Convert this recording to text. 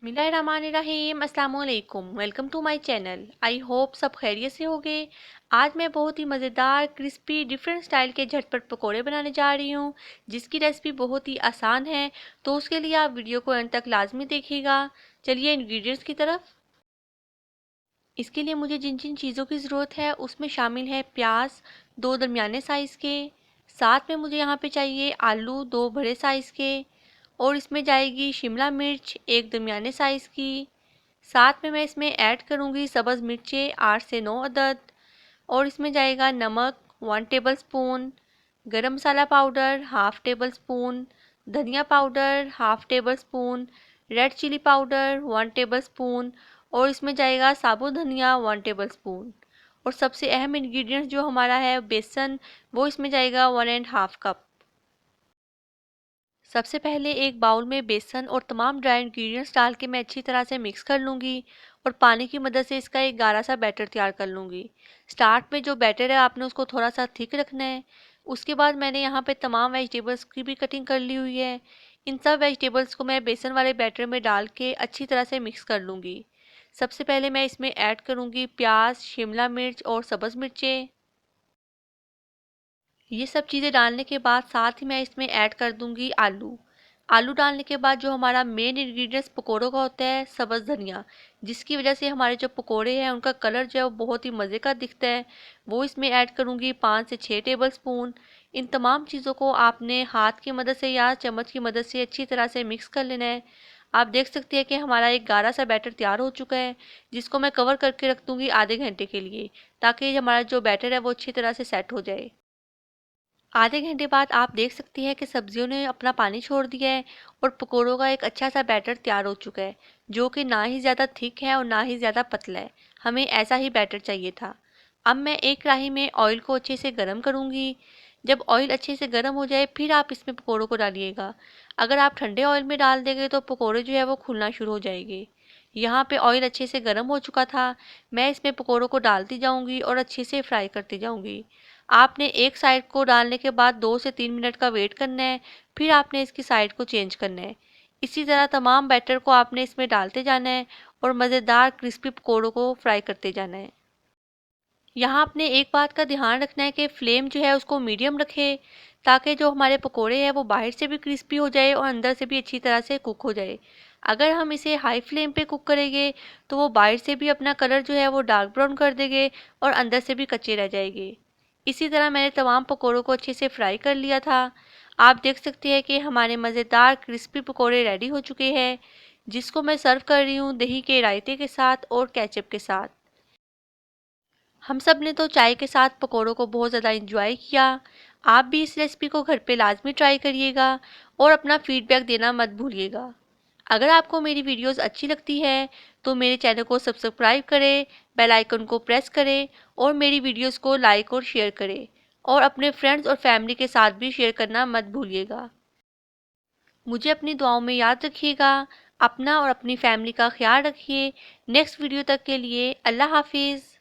बिस्मिल्लाहिर्रहमानिर्रहीम अस्सलाम वालेकुम। Welcome to my channel. I hope सब खैरियत से होंगे। आज मैं बहुत ही मज़ेदार क्रिस्पी डिफरेंट स्टाइल के झटपट पकोड़े बनाने जा रही हूँ, जिसकी रेसिपी बहुत ही आसान है। तो उसके लिए आप वीडियो को अंत तक लाजमी देखिएगा। चलिए इंग्रेडिएंट्स की तरफ। इसके लिए मुझे जिन जिन चीज़ों की ज़रूरत है उसमें शामिल है प्याज दो दरमियाने साइज़ के, साथ में मुझे यहाँ पे चाहिए आलू दो बड़े साइज़ के, और इसमें जाएगी शिमला मिर्च एक दरमियाने साइज़ की। साथ में मैं इसमें ऐड करूँगी सब्ज़ मिर्चें 8 से 9 अदद, और इसमें जाएगा नमक 1 tablespoon, garam masala powder half tablespoon, धनिया powder half tablespoon, red chilli powder 1 tablespoon, और इसमें जाएगा साबुत धनिया 1 टेबल स्पून। और सबसे अहम इंग्रेडिएंट्स जो हमारा है बेसन, वो इसमें जाएगा 1 एंड हाफ़ कप। सबसे पहले एक बाउल में बेसन और तमाम ड्राई इंग्रेडिएंट्स डाल के मैं अच्छी तरह से मिक्स कर लूँगी, और पानी की मदद से इसका एक गाढ़ा सा बैटर तैयार कर लूँगी। स्टार्ट में जो बैटर है आपने उसको थोड़ा सा थिक रखना है। उसके बाद मैंने यहाँ पे तमाम वेजिटेबल्स की भी कटिंग कर ली हुई है। इन सब वेजिटेबल्स को मैं बेसन वाले बैटर में डाल के अच्छी तरह से मिक्स कर लूँगी। सबसे पहले मैं इसमें ऐड करूँगी प्याज, शिमला मिर्च और सब्ज़ मिर्चें। ये सब चीज़ें डालने के बाद साथ ही मैं इसमें ऐड कर दूंगी आलू। आलू डालने के बाद जो हमारा मेन इंग्रेडिएंट्स पकोड़ों का होता है सब्ज़ धनिया, जिसकी वजह से हमारे जो पकोड़े हैं उनका कलर जो है वो बहुत ही मज़े का दिखता है, वो इसमें ऐड करूंगी 5 से 6 टेबल स्पून। इन तमाम चीज़ों को आपने हाथ की मदद से या चम्मच की मदद से अच्छी तरह से मिक्स कर लेना है। आप देख सकते हैं कि हमारा एक गाढ़ा सा बैटर तैयार हो चुका है, जिसको मैं कवर करके रख दूंगी आधे घंटे के लिए, ताकि हमारा जो बैटर है वो अच्छी तरह से सेट हो जाए। आधे घंटे बाद आप देख सकती हैं कि सब्जियों ने अपना पानी छोड़ दिया है, और पकोड़ों का एक अच्छा सा बैटर तैयार हो चुका है, जो कि ना ही ज़्यादा थिक है और ना ही ज़्यादा पतला है। हमें ऐसा ही बैटर चाहिए था। अब मैं एक कढ़ाई में ऑयल को अच्छे से गर्म करूँगी। जब ऑयल अच्छे से गर्म हो जाए फिर आप इसमें पकोड़ों को डालिएगा। अगर आप ठंडे ऑयल में डाल देंगे तो पकोड़े जो है वो खुलना शुरू हो जाएंगे। यहाँ पे ऑयल अच्छे से गर्म हो चुका था। मैं इसमें पकोड़ों को डालती जाऊँगी और अच्छे से फ्राई करती जाऊँगी। आपने एक साइड को डालने के बाद 2 से 3 मिनट का वेट करना है, फिर आपने इसकी साइड को चेंज करना है। इसी तरह तमाम बैटर को आपने इसमें डालते जाना है और मज़ेदार क्रिस्पी पकोड़ों को फ्राई करते जाना है। यहाँ आपने एक बात का ध्यान रखना है कि फ्लेम जो है उसको मीडियम रखें, ताकि जो हमारे पकोड़े हैं वो बाहर से भी क्रिस्पी हो जाए और अंदर से भी अच्छी तरह से कुक हो जाए। अगर हम इसे हाई फ्लेम पे कुक करेंगे तो वो बाहर से भी अपना कलर जो है वो डार्क ब्राउन कर देंगे और अंदर से भी कच्चे रह जाएंगे। इसी तरह मैंने तमाम पकोड़ों को अच्छे से फ्राई कर लिया था। आप देख सकते हैं कि हमारे मज़ेदार क्रिस्पी पकोड़े रेडी हो चुके हैं, जिसको मैं सर्व कर रही हूँ दही के रायते के साथ और केचप के साथ। हम सब ने तो चाय के साथ पकोड़ों को बहुत ज़्यादा इंजॉय किया। आप भी इस रेसिपी को घर पे लाजमी ट्राई करिएगा और अपना फीडबैक देना मत भूलिएगा। अगर आपको मेरी वीडियोस अच्छी लगती है तो मेरे चैनल को सब्सक्राइब करें, बेल आइकन को प्रेस करें और मेरी वीडियोस को लाइक और शेयर करें, और अपने फ्रेंड्स और फैमिली के साथ भी शेयर करना मत भूलिएगा। मुझे अपनी दुआओं में याद रखिएगा। अपना और अपनी फैमिली का ख्याल रखिए। नेक्स्ट वीडियो तक के लिए अल्लाह हाफिज़।